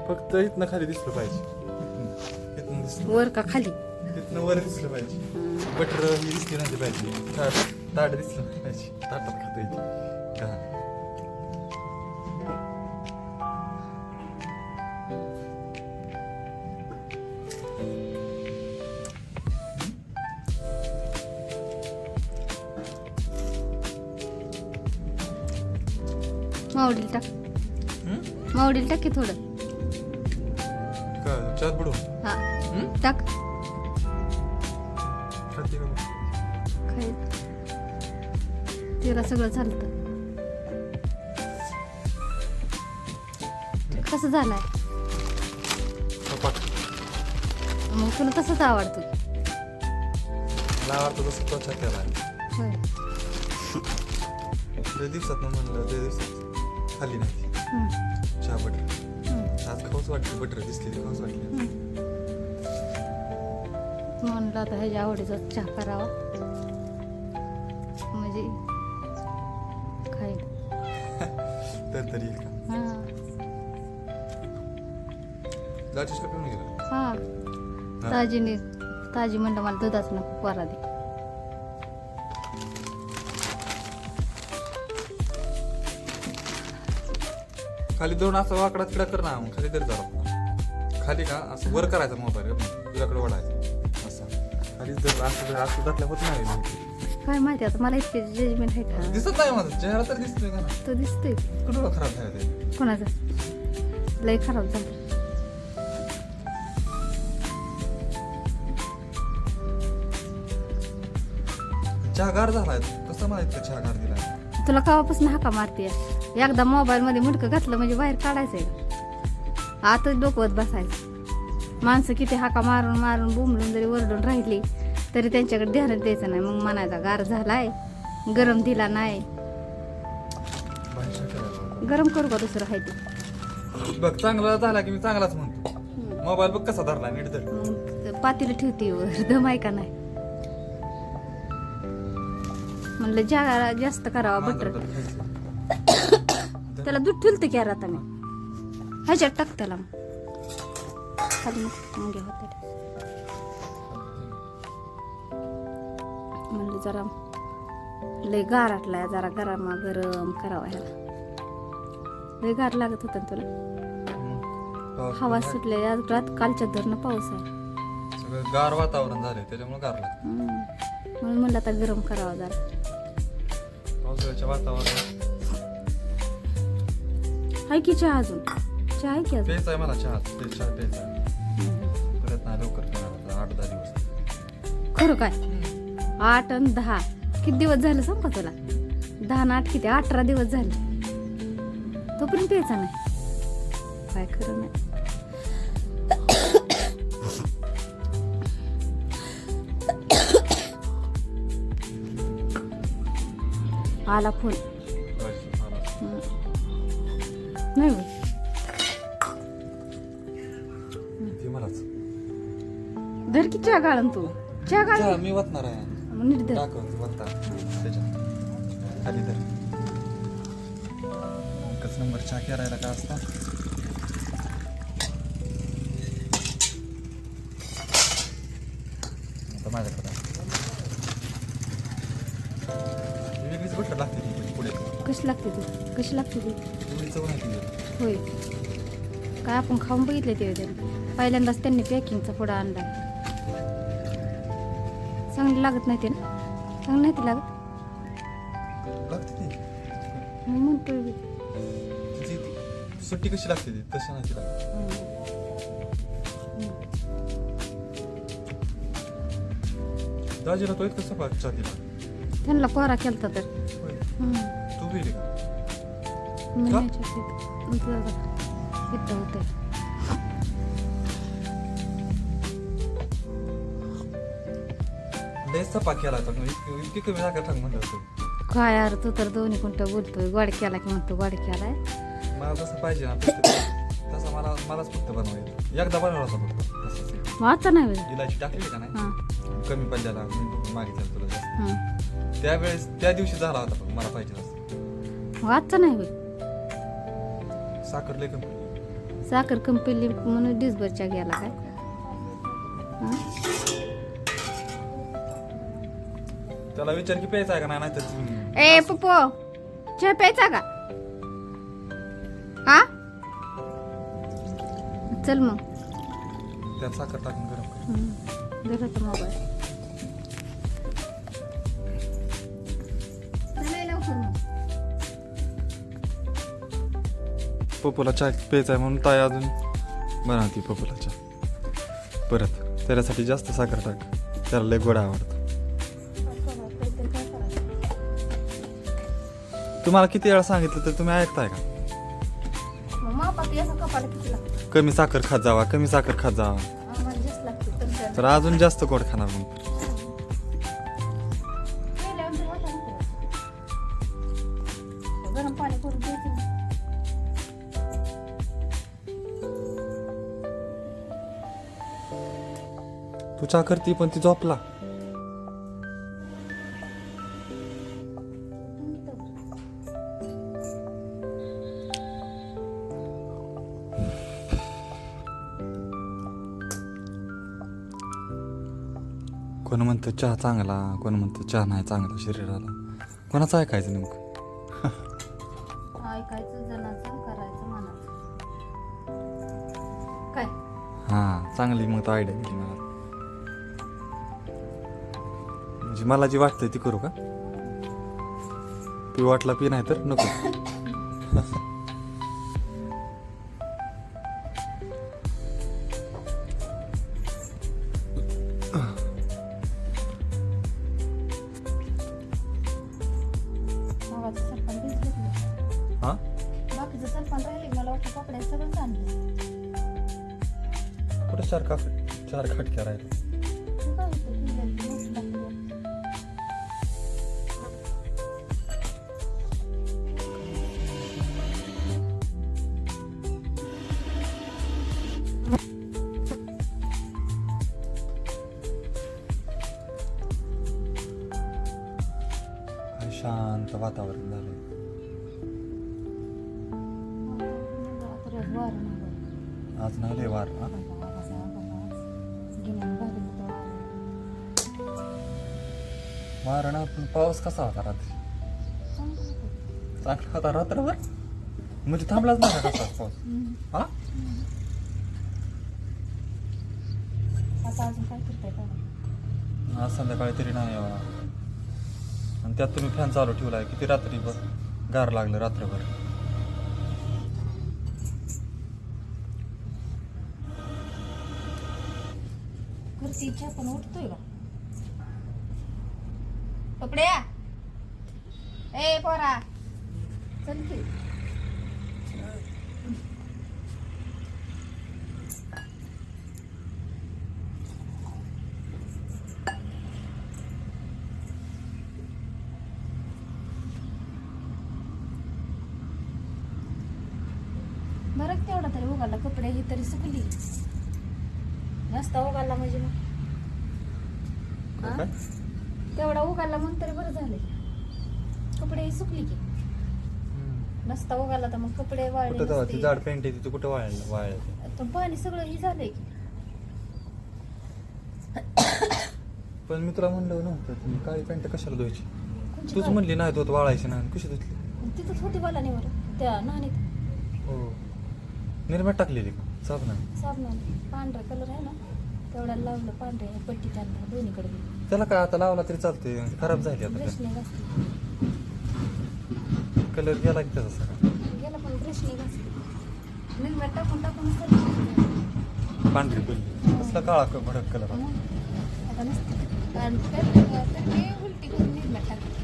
फक्त इथनं खाली दिसलं पाहिजे. इथनं दिसलं वर का खाली? तिथनं वर दिसलं पाहिजे. बटर ही दिसली नाही पाहिजे. ताट दिसलं नाही पाहिजे. ताटात खाता येते का? मावडील टाक. मावडील टाक की थोडं. का चार बुडू हा टाक. खाते का? खाय तिला सगळं चालतं. कसं झालंय? सपाट. मग तुला तसंच आवडतं. मला आवडतं तसं त्वचा केला होय. लय दिवसात म्हणलं लय दिवसात खाली नाही चहा बटर. आज खाऊच वाटली. बटर दिसलेली खाऊच वाटली. म्हणलं आता ह्याच्या आवडीचा चहा करावा म्हणजे खाईल. तर तरी का हा लाचीच का पिऊन गेलं? हा ताजी म्हणलं मला दुधाच नको कोरा दे. खाली दोन असं वाकडा तिकडा कर ना. मग खाली तरी जरा खाली का असं वर करायचा मोबाईल तुझ्याकडे वडायचा असं खाली जर असं दाखल्या होत नाही. काय माहिती आता मला इतके जजमेंट आहे का? दिसत नाही माझा चेहरा तर दिसतोय का ना? तो दिसतोय कुठं खराब झाला ते? कोणाचा लय खराब झालं. चहा गार झालाय. कसं माहित का चहा गार दिला? तुला केव्हापासून हाका मारते? एकदा मोबाईल मध्ये मुडकं घातलं म्हणजे बाहेर काढायचंय का? आताच डोकवत बसायचं. माणसं किती हाका मारून मारून बुमलून जरी वरडून राहिली तरी त्यांच्याकडे ध्यानच द्यायचं नाही. मग म्हणायचा गार झालाय, गरम दिला नाही. गरम करू का दुसरं आहे ते? बघ चांगला झाला की मी चांगलाच म्हणतो. मोबाईल बघ कसा धरला नीट धर. मग पातीला ठेवते वर दम आहे का नाही. म्हणलं जास्त करावा बटर. त्याला दूध ठेवलं की आता मी ह्याच्यात टाक त्याला. खाली मुंग्या होते. म्हणलं जरा लय गाराटलाय जरा गरम करावा ह्याला. लय गार लागत होता ना तुला. हवा सुटले आज रात कालच्या धरणं पाऊस आहे. सगळं गार वातावरण झालंय त्याच्यामुळे गार लागतं. म्हणून म्हणलं आता गरम करावा जरा. पावसाळ्याच्या वातावरणात आहे की चहा अजून? चहा आहे की अजून? प्यायचा आहे मला चहा. चहा प्यायचा परत नाही लवकर पिणार. 8-10 दिवस. खरं काय? 8 आणि 10 किती दिवस झाले सांग का तुला? 10 आणि 8 किती? 18 दिवस झाले. तोपर्यंत प्यायचा नाही. काय खरं नाही. आला फोन नाही होय. ती मलाच धर की चहा गाळून तू. चहा गाळ चहा मी वाटणार आहे. नीट धर. टाकवते वरता त्याच्यात खाली तर एकच नंबर चहा करायला का असता. आता माझ्याकडे वेगळीच गोष्ट लागते ती पुढे. कशी लागते ती? कशी लागते ती? एवढी चव नाही ती. होय काय आपण खाऊन बघितले ते पहिल्यांदाच त्यांनी पॅकिंगचा पुडा आणला. चांगली लागत नाही ते ना? चांगली नाही ती लागत. लागते ती. मी म्हणतोय बी. ती सुट्टी कशी लागते ती तशी नाही ती लागते. दाजीला तो इतकं सपाट चहा दिला. त्यांना कोरा केलता तर होय. तू पिली का? मी नाही चहा पीत. पित्त होतंय. लय सपाट केला होता. इतकी कमी जागा टाक म्हणलं होतं. काय यार तू तर दोन्ही कोणतं बोलतोय. गोड केला की म्हणतो गोड केलाय. मला जसं पाहिजे ना तसं मलाच फक्त बनवायचं. एकदा बनवला होता फक्त तसंच. वाचा नाही वेळ. इलायची टाकली का नाही हां कमी पडल्याला मी मागितलं तुला जास्त. हां त्यावेळेस त्या दिवशी झाला होता पण मला पाहिजे असं. वाचा नाही वेळ. साखर लय कमी साखर कमी पिली म्हणून डिसभरच्या गेला काय हा? त्याला विचार की प्यायचा आहे का नाही तर ए पप्पो चहा प्यायचा का हा चल मग त्यात साखर टाकून गरम कर. जरा तर मोबाईल लवकर मग पप्पूला चहा प्यायचा आहे म्हणून ताई अजून बनवती पप्पूला चहा परत त्याच्यासाठी जास्त साखर टाक त्याला लय गोड आवडतं. तुम्हाला किती वेळा सांगितलं तर तुम्ही ऐकताय का? मग मापात याचा कपाला किती लागतो कमी साखर खात जावा कमी साखर खात जावा आम्हाला जास्त लागते तर तर अजून जास्त गोड खाणार मग. गरम पाणी करून द्यायचं तू चहा करती पण ती झोपला. कोण म्हणतं चहा चांगला कोण म्हणतं चहा नाही चांगला शरीराला कोणाचं ऐकायचं नेमकं. ऐकायचं जनाचं करायचं मनाचं काय हां चांगली मग तो आयडिया दिली मला. म्हणजे मला जी वाटतंय ती करू का? पी वाटला पी नाही तर नको. मागाचं सरपण भिजलं हां बाकीचं सरपण राहिले मला वाटतं कपड्या सगळं आणलं कुठं चार खटक्या राहिले. काय होतं भिजलं मस्त लागतं. काय शांत वातावरण झालंय. आता रोज वारं नाही बरं. आज नाही लय वार हा? वारं ना पण पाऊस कसा होता रात्री? चांगला होता रात्रभर म्हणजे थांबलाच नाही का कसा पाऊस हा? आता अजून काय करताय का आज संध्याकाळी तरी नाही यावा. आणि त्यात तुम्ही फॅन चालू ठेवलाय किती रात्री गार लागलं रात्रभर. घरची इच्छा पण उठतोय का कपड्या ए पोरा चल की बरं तेवढा तरी उगाला कपडे ही तरी सुकली जास्त उगाला म्हणजे मग हा? काय? तेवढा उगाला म्हणून तरी बरं झाले कपडे ही सुकली की नसता उगाला तर मग कपडे वाळले कुठं तेव्हा ती नसते. जाड पेंट आहे ती कुठं वाळलं तर पाणी सगळं ही झालंय की पण मी तुला म्हणलं नव्हतं तुम्ही काळी पॅन्ट कशाला धुवायची. कोणची तूच काळी? म्हणली नाही धुत वाळायची नाही कशी धुतली. तिथंच होती मला नाही बरं त्या नाणीत हो निर्म्यात टाकलेली का साबणाने. साबणाने पांढरा कलर आहे ना तेवढ्याला लावलं पांढरे पट्टी त्यांना दोन्हीकडे त्याला काय आता लावला तरी चालते खराब झाली आता ब्रशने घासली कलर गेला की त्याचा सगळा गेला पण ब्रशने घासली निघम्यात टाकून टाकून पांढरी पडली कसला काळा भडक कलर आता नसतं आणि तरी मी उलटी करून निघम्यात टाकली